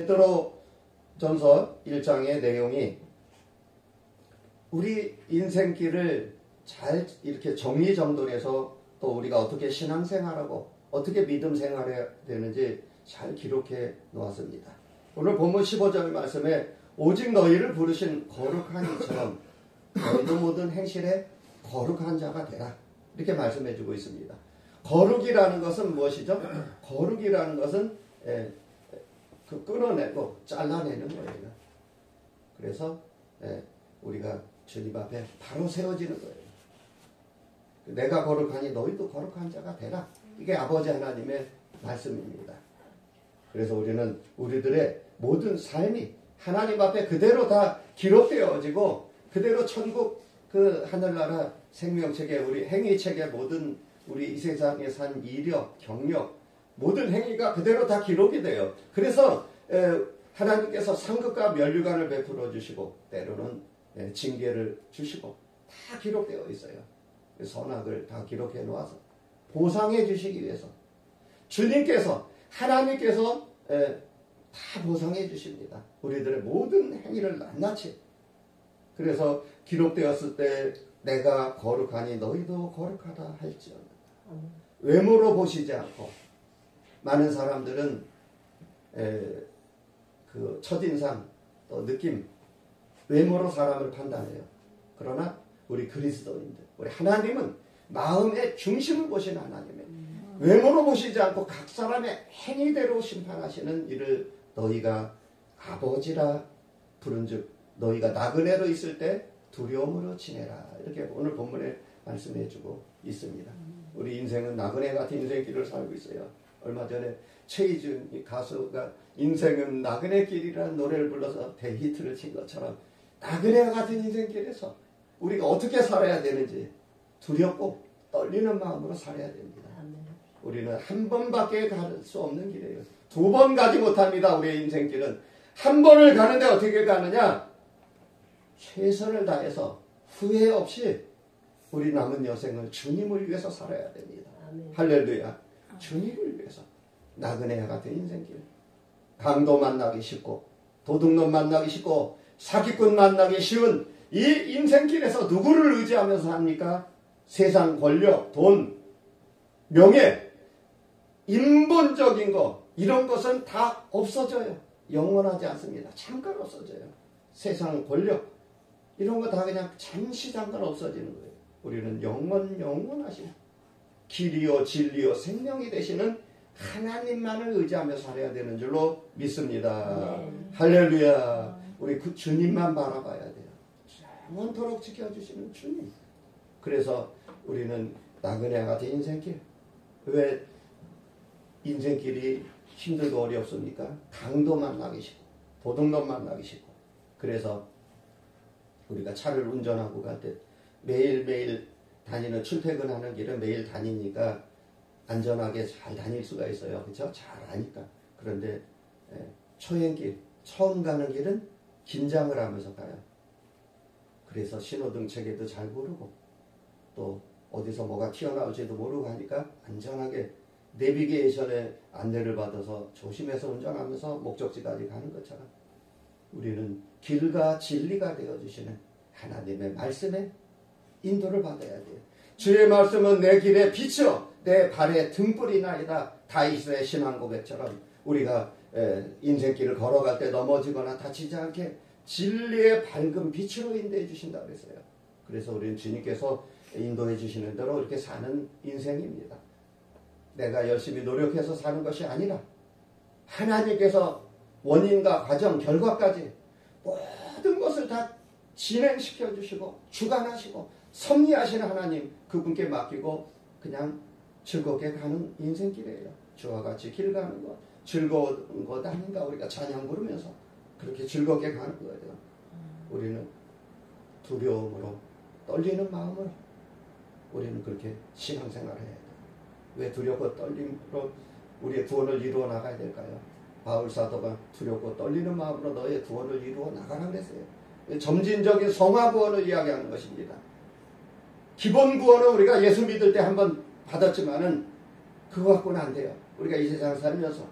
베드로전서 1장의 내용이 우리 인생길을 잘 이렇게 정리정돈해서 또 우리가 어떻게 신앙생활하고 어떻게 믿음 생활해야 되는지 잘 기록해 놓았습니다. 오늘 본문 15절 말씀에 오직 너희를 부르신 거룩한 이처럼 너희도 모든 행실에 거룩한 자가 되라, 이렇게 말씀해 주고 있습니다. 거룩이라는 것은 무엇이죠? 거룩이라는 것은 끊어내고 잘라내는 거예요. 그래서 우리가 주님 앞에 바로 세워지는 거예요. 내가 거룩하니 너희도 거룩한 자가 되라. 이게 아버지 하나님의 말씀입니다. 그래서 우리는 우리들의 모든 삶이 하나님 앞에 그대로 다 기록되어지고 그대로 천국 그 하늘나라 생명책에 우리 행위책에 모든 우리 이 세상에 산 이력, 경력 모든 행위가 그대로 다 기록이 돼요. 그래서 하나님께서 상급과 면류관을 베풀어 주시고 때로는 징계를 주시고 다 기록되어 있어요. 선악을 다 기록해 놓아서 보상해 주시기 위해서 주님께서 하나님께서 다 보상해 주십니다. 우리들의 모든 행위를 낱낱이. 그래서 기록되었을 때 내가 거룩하니 너희도 거룩하다 할지어다. 외모로 보시지 않고, 많은 사람들은 그 첫인상 또 느낌, 외모로 사람을 판단해요. 그러나 우리 그리스도인들, 우리 하나님은 마음의 중심을 보시는 하나님이에요. 외모로 보시지 않고 각 사람의 행위대로 심판하시는 이를 너희가 아버지라 부른즉 너희가 나그네로 있을 때 두려움으로 지내라. 이렇게 오늘 본문에 말씀해 주고 있습니다. 우리 인생은 나그네 같은 인생길을 살고 있어요. 얼마 전에 최희준 가수가 인생은 나그네 길이라는 노래를 불러서 대히트를 친 것처럼 나그네 같은 인생길에서 우리가 어떻게 살아야 되는지 두렵고 떨리는 마음으로 살아야 됩니다. 우리는 한 번밖에 갈 수 없는 길이에요. 두 번 가지 못합니다. 우리의 인생길은. 한 번을 가는데 어떻게 가느냐? 최선을 다해서 후회 없이 우리 남은 여생을 주님을 위해서 살아야 됩니다. 아멘. 할렐루야. 주님을 위해서. 나그네 같은 인생길. 강도 만나기 쉽고 도둑놈 만나기 쉽고 사기꾼 만나기 쉬운 이 인생길에서 누구를 의지하면서 삽니까? 세상 권력, 돈, 명예, 인본적인 거, 이런 것은 다 없어져요. 영원하지 않습니다. 잠깐 없어져요. 세상 권력, 이런 거 다 그냥 잠시 잠깐 없어지는 거예요. 우리는 영원하신 길이요 진리요 생명이 되시는 하나님만을 의지하며 살아야 되는 줄로 믿습니다. 할렐루야. 우리 그 주님만 바라봐야 돼요. 영원토록 지켜주시는 주님. 그래서 우리는 나그네 같은 인생길. 왜 인생길이 힘들고 어렵습니까? 강도 만나기 쉽고 도둑놈 만나기 쉽고. 그래서 우리가 차를 운전하고 갈 때 매일매일 다니는 출퇴근하는 길은 매일 다니니까 안전하게 잘 다닐 수가 있어요. 그렇죠? 잘 아니까. 그런데 초행길, 처음 가는 길은 긴장을 하면서 가요. 그래서 신호등 체계도 잘 모르고 또 어디서 뭐가 튀어나올지도 모르고 하니까 안전하게 내비게이션의 안내를 받아서 조심해서 운전하면서 목적지까지 가는 것처럼 우리는 길과 진리가 되어주시는 하나님의 말씀에 인도를 받아야 돼요. 주의 말씀은 내 길의 빛이요 내 발의 등불이나이다. 다윗의 신앙 고백처럼 우리가 인생길을 걸어갈 때 넘어지거나 다치지 않게 진리의 밝은 빛으로 인도해 주신다고 그랬어요. 그래서 우리는 주님께서 인도해 주시는 대로 이렇게 사는 인생입니다. 내가 열심히 노력해서 사는 것이 아니라 하나님께서 원인과 과정, 결과까지 모든 것을 다 진행시켜 주시고 주관하시고 섭리하시는 하나님, 그분께 맡기고 그냥 즐겁게 가는 인생길이에요. 주와 같이 길 가는 것, 즐거운 것 아닌가. 우리가 찬양 부르면서 그렇게 즐겁게 가는 거예요. 우리는 두려움으로 떨리는 마음으로 우리는 그렇게 신앙생활을 해야 돼요. 왜 두렵고 떨림으로 우리의 구원을 이루어 나가야 될까요? 바울 사도가 두렵고 떨리는 마음으로 너의 구원을 이루어 나가라 그랬어요. 점진적인 성화 구원을 이야기하는 것입니다. 기본 구원은 우리가 예수 믿을 때 한번 받았지만은 그거 갖고는 안 돼요. 우리가 이 세상 살면서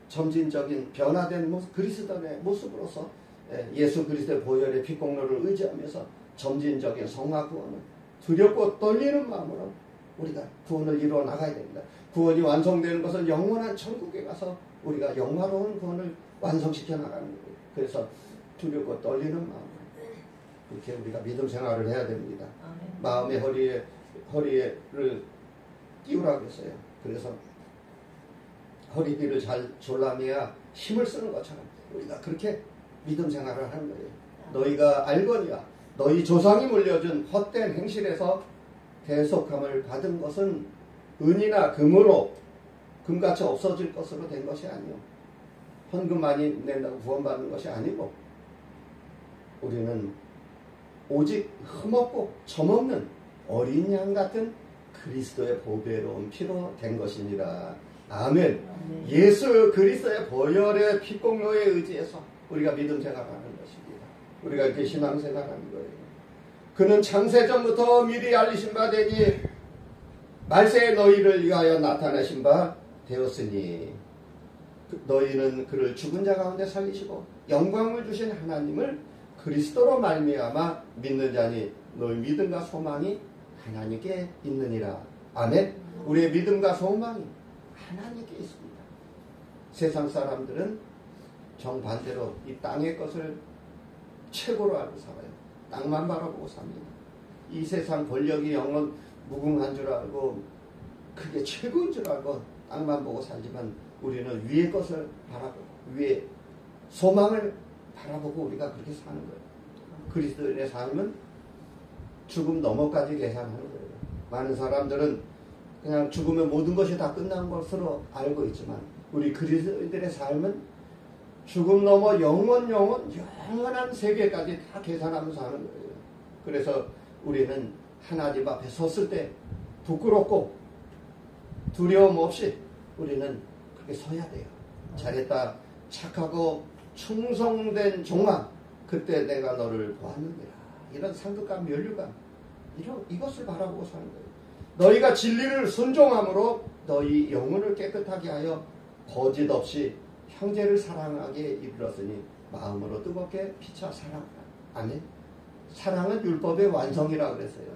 점진적인 변화된 모습, 그리스도의 모습으로서 예수 그리스도의 보혈의 피공로를 의지하면서 점진적인 성화 구원을 두렵고 떨리는 마음으로 우리가 구원을 이루어 나가야 됩니다. 구원이 완성되는 것은 영원한 천국에 가서 우리가 영화로운 구원을 완성시켜 나가는 거예요. 그래서 두렵고 떨리는 마음으로 그렇게 우리가 믿음 생활을 해야 됩니다. 마음의 허리를 끼우라고 했어요. 그래서 허리띠를 잘 졸라매야 힘을 쓰는 것처럼 우리가 그렇게 믿음 생활을 하는 거예요. 너희가 알거니와 너희 조상이 물려준 헛된 행실에서 대속함을 받은 것은 은이나 금으로 금같이 없어질 것으로 된 것이 아니요 헌금 많이 낸다고 구원받는 것이 아니고 우리는 오직 흠없고 점없는 어린 양 같은 그리스도의 보배로운 피로 된 것입니다. 아멘. 예수 그리스도의 보혈의 피공로에 의지해서 우리가 믿음 생활하는 것입니다. 우리가 이렇게 신앙 생활하는 거예요. 그는 창세전부터 미리 알리신 바 되니 말세에 너희를 위하여 나타나신 바 되었으니 너희는 그를 죽은 자 가운데 살리시고 영광을 주신 하나님을 그리스도로 말미암아 믿는 자니 너희 믿음과 소망이 하나님께 있느니라. 아멘. 우리의 믿음과 소망이 하나님께 있습니다. 세상 사람들은 정반대로 이 땅의 것을 최고로 알고 살아요. 땅만 바라보고 삽니다. 이 세상 권력이 영원 무궁한 줄 알고 그게 최고인 줄 알고 땅만 보고 살지만 우리는 위의 것을 바라보고 위의 소망을 바라보고 우리가 그렇게 사는 거예요. 그리스도인의 삶은 죽음 너머까지 계산하는 거예요. 많은 사람들은 그냥 죽으면 모든 것이 다 끝난 것으로 알고 있지만 우리 그리스도인들의 삶은 죽음 넘어 영원한 세계까지 다 계산하면서 하는 거예요. 그래서 우리는 하나님 앞에 섰을 때 부끄럽고 두려움 없이 우리는 그렇게 서야 돼요. 잘했다, 착하고 충성된 종아, 그때 내가 너를 보았느니라. 이런 상급감, 면류감, 이것을 바라보고 사는 거예요. 너희가 진리를 순종함으로 너희 영혼을 깨끗하게 하여 거짓 없이 형제를 사랑하게 이르렀으니 마음으로 뜨겁게 피차 사랑하라. 아멘. 사랑은 율법의 완성이라고 그랬어요.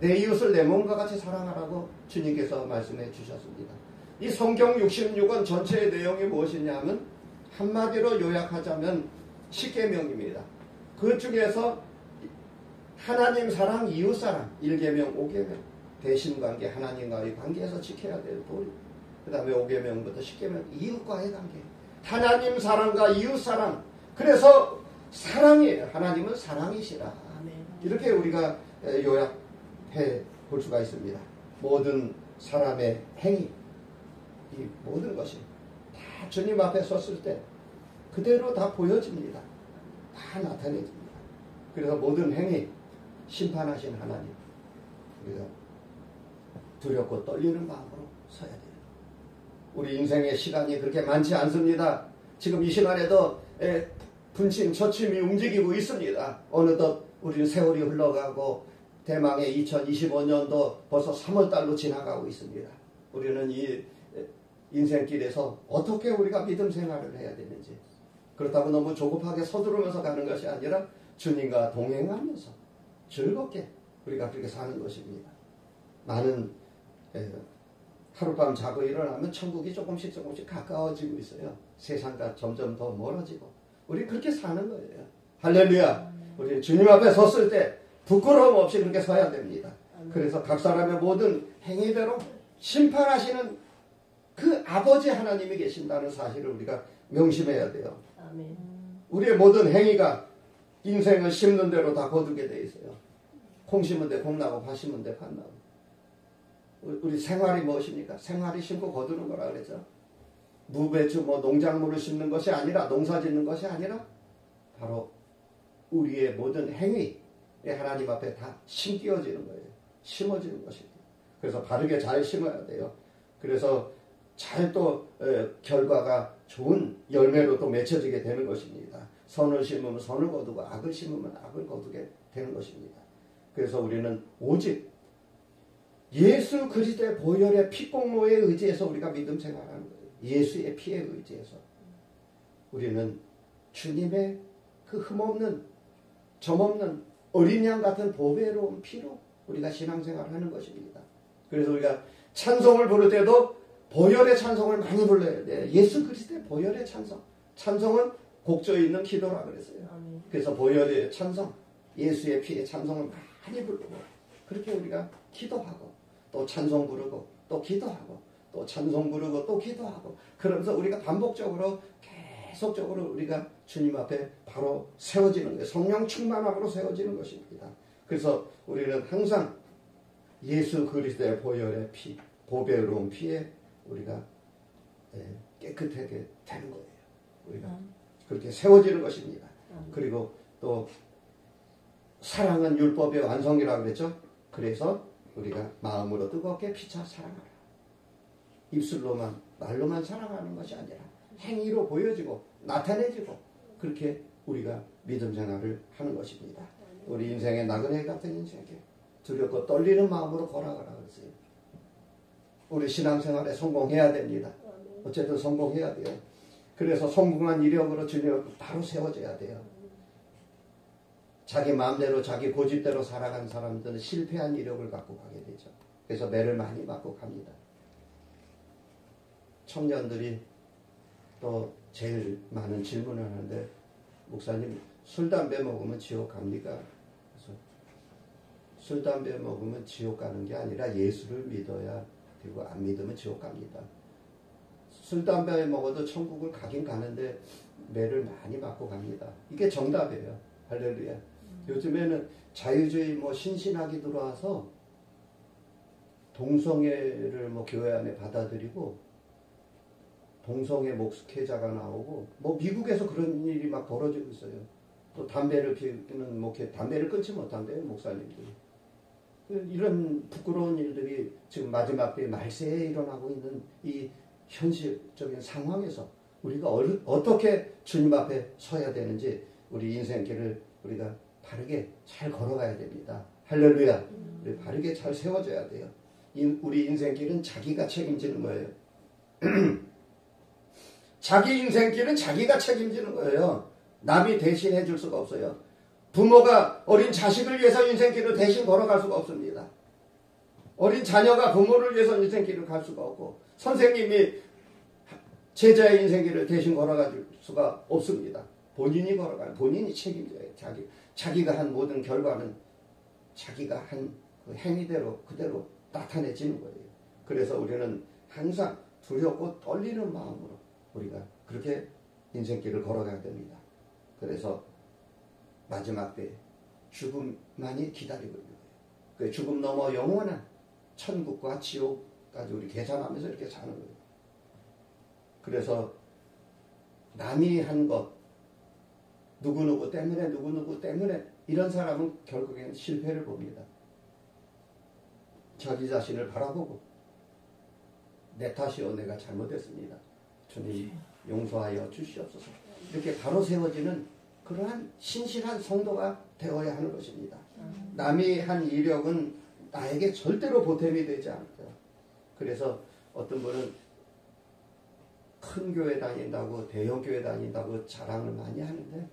내 이웃을 내 몸과 같이 사랑하라고 주님께서 말씀해 주셨습니다. 이 성경 66권 전체의 내용이 무엇이냐면 한마디로 요약하자면 10계명입니다. 그 중에서 하나님 사랑, 이웃 사랑, 1계명, 5계명, 대신관계, 하나님과의 관계에서 지켜야 될 도리. 그 다음에 5계명부터 10계명, 이웃과의 관계. 하나님 사랑과 이웃 사랑. 그래서 사랑이에요. 하나님은 사랑이시라. 이렇게 우리가 요약해 볼 수가 있습니다. 모든 사람의 행위, 이 모든 것이 다 주님 앞에 섰을 때 그대로 다 보여집니다. 다 나타내집니다. 그래서 모든 행위, 심판하신 하나님, 우리가 두렵고 떨리는 마음으로 서야 돼요. 우리 인생의 시간이 그렇게 많지 않습니다. 지금 이 시간에도 분침, 처침이 움직이고 있습니다. 어느덧 우리는 세월이 흘러가고 대망의 2025년도 벌써 3월달로 지나가고 있습니다. 우리는 이 인생길에서 어떻게 우리가 믿음 생활을 해야 되는지, 그렇다고 너무 조급하게 서두르면서 가는 것이 아니라 주님과 동행하면서 즐겁게 우리가 그렇게 사는 것입니다. 많은 하룻밤 자고 일어나면 천국이 조금씩 가까워지고 있어요. 세상과 점점 더 멀어지고 우리 그렇게 사는 거예요. 할렐루야. 우리 주님 앞에 섰을 때 부끄러움 없이 그렇게 서야 됩니다. 그래서 각 사람의 모든 행위대로 심판하시는 그 아버지 하나님이 계신다는 사실을 우리가 명심해야 돼요. 우리의 모든 행위가 인생을 심는 대로 다 거두게 돼 있어요. 콩 심은 데 콩 나고 팥 심은 데 팥 나고. 우리 생활이 무엇입니까? 생활이 심고 거두는 거라 그랬죠. 무배추 농작물을 심는 것이 아니라, 농사 짓는 것이 아니라 바로 우리의 모든 행위에 하나님 앞에 다 심겨지는 거예요. 심어지는 것입니다. 그래서 바르게 잘 심어야 돼요. 그래서 잘 또 결과가 좋은 열매로 또 맺혀지게 되는 것입니다. 선을 심으면 선을 거두고 악을 심으면 악을 거두게 되는 것입니다. 그래서 우리는 오직 예수 그리스도의 보혈의 피공로에 의지해서 우리가 믿음 생활하는 거예요. 예수의 피에 의지해서 우리는 주님의 그 흠없는 점없는 어린 양 같은 보배로운 피로 우리가 신앙생활을 하는 것입니다. 그래서 우리가 찬송을 부를 때도 보혈의 찬송을 많이 불러야 돼요. 예수 그리스도의 보혈의 찬송. 찬송은 곡조에 있는 기도라 그랬어요. 그래서 보혈의 찬송, 예수의 피의 찬송을 많이 부르고 그렇게 우리가 기도하고 또 찬송 부르고 또 기도하고 또 찬송 부르고 또 기도하고 그러면서 우리가 반복적으로 계속적으로 우리가 주님 앞에 바로 세워지는 거예요. 성령 충만함으로 세워지는 것입니다. 그래서 우리는 항상 예수 그리스도의 보혈의 피, 보배로운 피에 우리가 깨끗하게 되는 거예요. 우리가 그렇게 세워지는 것입니다. 그리고 또 사랑은 율법의 완성이라고 그랬죠. 그래서 우리가 마음으로 뜨겁게 피차 사랑하라. 입술로만 말로만 사랑하는 것이 아니라 행위로 보여지고 나타내지고 그렇게 우리가 믿음 생활을 하는 것입니다. 우리 인생의 나그네 같은 인생에 두렵고 떨리는 마음으로 걸어가라 그랬어요. 우리 신앙생활에 성공해야 됩니다. 어쨌든 성공해야 돼요. 그래서 성공한 이력으로 주님 앞에 바로 세워져야 돼요. 자기 마음대로 자기 고집대로 살아가는 사람들은 실패한 이력을 갖고 가게 되죠. 그래서 매를 많이 맞고 갑니다. 청년들이 또 제일 많은 질문을 하는데 목사님 술 담배 먹으면 지옥 갑니까? 그래서 술 담배 먹으면 지옥 가는 게 아니라 예수를 믿어야 되고 안 믿으면 지옥 갑니다. 술 담배 먹어도 천국을 가긴 가는데 매를 많이 맞고 갑니다. 이게 정답이에요. 할렐루야. 요즘에는 자유주의 신신학이 들어와서 동성애를 교회 안에 받아들이고 동성애 목회자가 나오고 미국에서 그런 일이 막 벌어지고 있어요. 또 담배를 피우는 담배를 끊지 못한대요 목사님들이. 이런 부끄러운 일들이 지금 마지막 때에 말세에 일어나고 있는 이 현실적인 상황에서 우리가 어떻게 주님 앞에 서야 되는지 우리 인생길을 우리가 바르게 잘 걸어가야 됩니다. 할렐루야. 우리 바르게 잘 세워져야 돼요. 우리 인생길은 자기가 책임지는 거예요. 자기 인생길은 자기가 책임지는 거예요. 남이 대신해 줄 수가 없어요. 부모가 어린 자식을 위해서 인생길을 대신 걸어갈 수가 없습니다. 어린 자녀가 부모를 위해서 인생길을 갈 수가 없고 선생님이 제자의 인생길을 대신 걸어갈 수가 없습니다. 본인이 걸어가요. 본인이 책임져요. 자기가 한 모든 결과는 자기가 한 그 행위대로 그대로 나타내지는 거예요. 그래서 우리는 항상 두렵고 떨리는 마음으로 우리가 그렇게 인생길을 걸어가야 됩니다. 그래서 마지막 때 죽음만이 기다리고 있는 거예요. 그 죽음 넘어 영원한 천국과 지옥까지 우리 계산하면서 이렇게 사는 거예요. 그래서 남이 한 것, 누구누구 때문에 이런 사람은 결국엔 실패를 봅니다. 자기 자신을 바라보고 내 탓이요 내가 잘못했습니다. 주님 용서하여 주시옵소서. 이렇게 바로 세워지는 그러한 신실한 성도가 되어야 하는 것입니다. 남이 한 이력은 나에게 절대로 보탬이 되지 않고요. 그래서 어떤 분은 큰 교회 다닌다고 대형 교회 다닌다고 자랑을 많이 하는데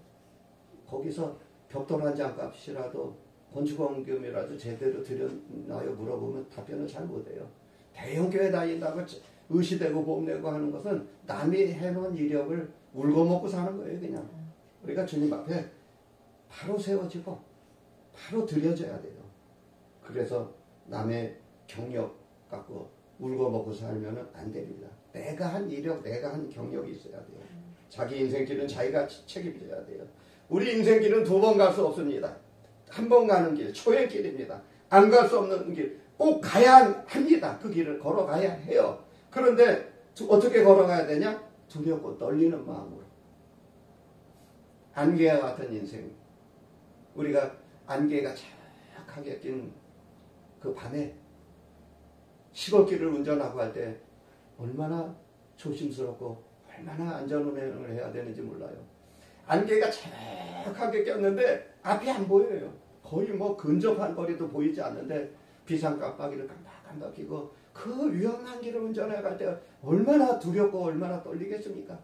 거기서 벽돌 한 장 값이라도 건축원금이라도 제대로 드렸나요? 물어보면 답변을 잘 못해요. 대형 교회 다닌다고 의시되고 뽐내고 하는 것은 남이 해놓은 이력을 울고 먹고 사는 거예요. 그냥 우리가 주님 앞에 바로 세워지고 바로 드려져야 돼요. 그래서 남의 경력 갖고 울고 먹고 살면 안 됩니다. 내가 한 이력, 내가 한 경력이 있어야 돼요. 자기 인생길은 자기가 책임져야 돼요. 우리 인생길은 두 번 갈 수 없습니다. 한 번 가는 길, 초행길입니다. 안 갈 수 없는 길, 꼭 가야 합니다. 그 길을 걸어가야 해요. 그런데 어떻게 걸어가야 되냐? 두렵고 떨리는 마음으로. 안개와 같은 인생. 우리가 안개가 자작하게 낀 그 밤에 시골길을 운전하고 할 때 얼마나 조심스럽고 얼마나 안전운행을 해야 되는지 몰라요. 안개가 자작하게 꼈는데 앞이 안 보여요. 거의 근접한 거리도 보이지 않는데 비상 깜빡이를 깜빡깜빡 끼고 그 위험한 길을 운전해 갈 때 얼마나 두렵고 얼마나 떨리겠습니까?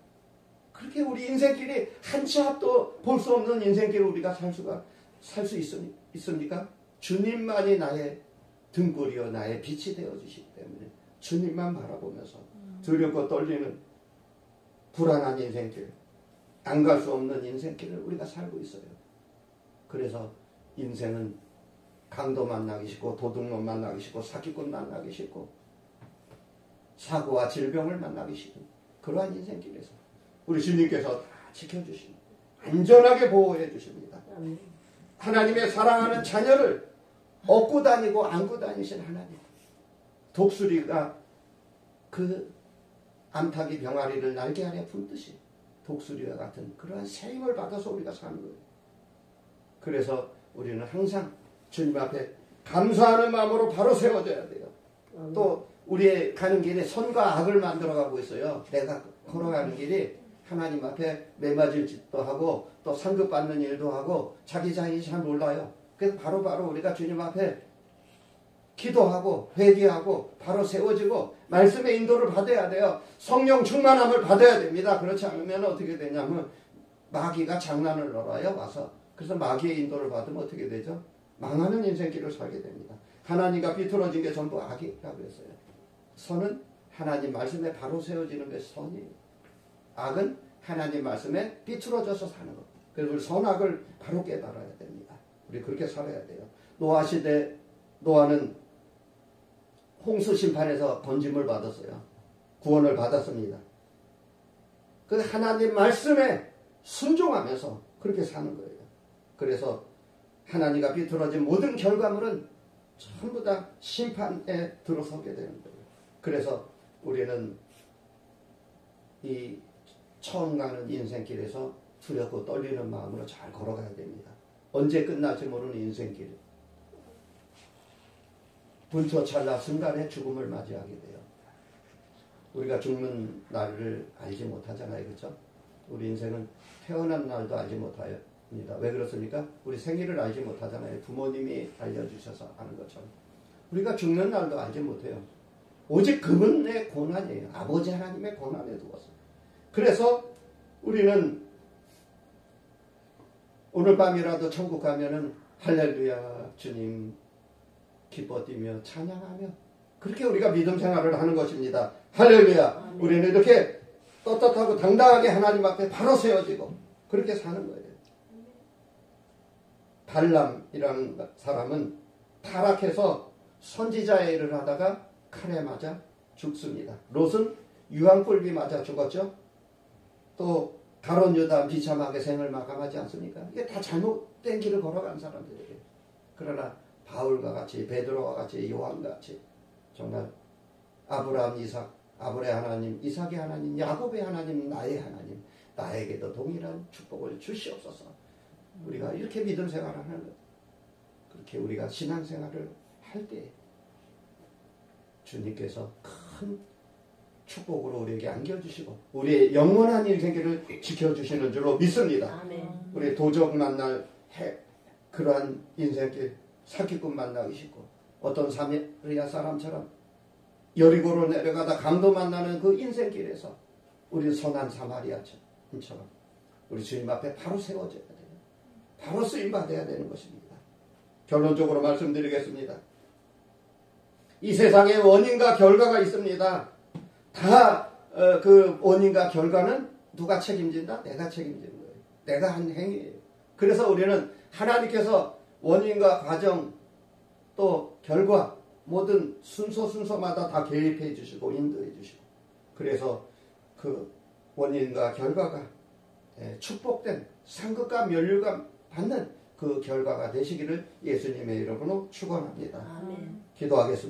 그렇게 우리 인생길이 한 치 앞도 볼 수 없는 인생길을 우리가 살 수 있습니까? 주님만이 나의 등불이요 나의 빛이 되어주시기 때문에 주님만 바라보면서 두렵고 떨리는 불안한 인생길, 안 갈 수 없는 인생길을 우리가 살고 있어요. 그래서 인생은 강도 만나기 싫고 도둑놈 만나기 싫고 사기꾼 만나기 싫고 사고와 질병을 만나기 싫은 그러한 인생길에서 우리 주님께서 다 지켜주십니다. 안전하게 보호해 주십니다. 하나님의 사랑하는 자녀를 업고 다니고 안고 다니신 하나님. 독수리가 그 암탉이 병아리를 날개 아래 품듯이 독수리와 같은 그러한 새 힘을 받아서 우리가 사는 거예요. 그래서 우리는 항상 주님 앞에 감사하는 마음으로 바로 세워져야 돼요. 또 우리의 가는 길에 선과 악을 만들어가고 있어요. 내가 걸어가는 길이 하나님 앞에 매맞을 짓도 하고 또 상급받는 일도 하고 자기 자신이 잘 몰라요. 그래서 바로바로 우리가 주님 앞에 기도하고 회개하고 바로 세워지고 말씀의 인도를 받아야 돼요. 성령 충만함을 받아야 됩니다. 그렇지 않으면 어떻게 되냐면 마귀가 장난을 놀아요. 와서. 그래서 마귀의 인도를 받으면 어떻게 되죠? 망하는 인생길을 살게 됩니다. 하나님과 비틀어진 게 전부 악이라고 했어요. 선은 하나님 말씀에 바로 세워지는 것이 선이에요. 악은 하나님 말씀에 비틀어져서 사는 것. 그래서 우리 선악을 바로 깨달아야 됩니다. 우리 그렇게 살아야 돼요. 노아 시대 노아는 홍수 심판에서 건짐을 받았어요. 구원을 받았습니다. 그 하나님 말씀에 순종하면서 그렇게 사는 거예요. 그래서 하나님과 비틀어진 모든 결과물은 전부 다 심판에 들어서게 되는 거예요. 그래서 우리는 이 처음 가는 인생길에서 두렵고 떨리는 마음으로 잘 걸어가야 됩니다. 언제 끝날지 모르는 인생길. 분초찰나 순간에 죽음을 맞이하게 돼요. 우리가 죽는 날을 알지 못하잖아요. 그렇죠? 우리 인생은 태어난 날도 알지 못합니다. 왜 그렇습니까? 우리 생일을 알지 못하잖아요. 부모님이 알려주셔서 아는 것처럼. 우리가 죽는 날도 알지 못해요. 오직 그분의 고난이에요. 아버지 하나님의 고난에 두었어요. 그래서 우리는 오늘 밤이라도 천국 가면은 할렐루야 주님 기뻐 뛰며 찬양하며 그렇게 우리가 믿음 생활을 하는 것입니다. 할렐루야. 우리는 이렇게 떳떳하고 당당하게 하나님 앞에 바로 세워지고 그렇게 사는 거예요. 발람이라는 사람은 타락해서 선지자의 일을 하다가 칼에 맞아 죽습니다. 롯은 유황불비 맞아 죽었죠. 또 가론 유다 비참하게 생을 마감하지 않습니까? 이게 다 잘못된 길을 걸어간 사람들이에요. 그러나 바울과 같이 베드로와 같이 요한과 같이 정말 아브라함 이삭 아브라함의 하나님 이삭의 하나님 야곱의 하나님 나의 하나님 나에게도 동일한 축복을 주시옵소서. 우리가 이렇게 믿음 생활을 하는 것 그렇게 우리가 신앙 생활을 할 때 주님께서 큰 축복으로 우리에게 안겨주시고 우리의 영원한 인생길을 지켜주시는 줄로 믿습니다. 아멘. 우리 도적 만날 그러한 인생길 사기꾼 만나기 싫고 어떤 사마리아 사람처럼 여리고로 내려가다 강도 만나는 그 인생길에서 우리 선한 사마리아처럼 우리 주님 앞에 바로 세워져야 돼요. 바로 쓰임받아야 되는 것입니다. 결론적으로 말씀드리겠습니다. 이 세상에 원인과 결과가 있습니다. 다 그 원인과 결과는 누가 책임진다? 내가 책임지는 거예요. 내가 한 행위예요. 그래서 우리는 하나님께서 원인과 과정 또 결과 모든 순서마다 다 개입해 주시고 인도해 주시고 그래서 그 원인과 결과가 축복된 상급과 면류관 받는 그 결과가 되시기를 예수님의 이름으로 축원합니다. 아멘. 기도하겠습니다.